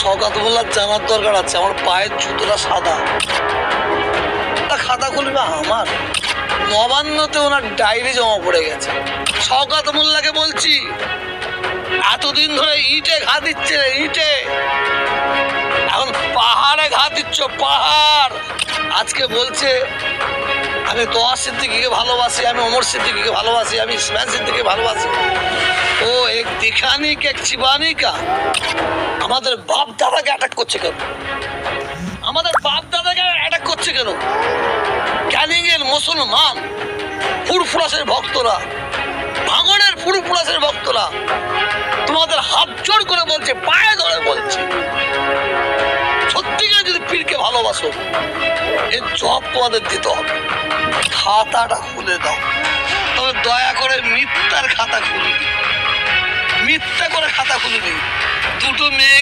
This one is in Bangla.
শওকত মোল্লার জানার দরকার আছে, আমার পায়ের জুতোটা সাদা। খাতা খুলবে আমার নবান্নতে ওনার ডায়েরি জমা পড়ে গেছে। শওকত মোল্লাকে বলছি, এতদিন ধরে ইটে ঘা দিচ্ছে, ইটে, এখন পাহাড়ে ঘা দিচ্ছ, পাহাড়। আজকে বলছে আমি তোয়া সিদ্দিকীকে ভালোবাসি, আমি ওমর সিদ্দিকীকে ভালোবাসি, আমি ইসমাইল সিদ্দিকীকে ভালোবাসি। ও এক দিখানি কে এক চিবানি কা। আমাদের বাপ দাদাকে অ্যাটাক করছে কেন? আমাদের বাপ দাদাকে অ্যাটাক করছে কেন? ক্যানিংয়ের মুসলমান ফুরফুরাসের ভক্তরা, ভাঙড়ের ফুরফুরাসের ভক্তরা তোমাদের হাত জোর করে বলছে, পায়ে ধরে বলছে, সত্যিকার যদি পীরকে ভালোবাসো এর জব তোমাদের দিতে হবে। খাতাটা খুলে দাও, তবে দয়া করে মিথ্যার খাতা খুলে দিই, মিথ্যা করে খাতা খুলে দিই। দুটো মেয়ে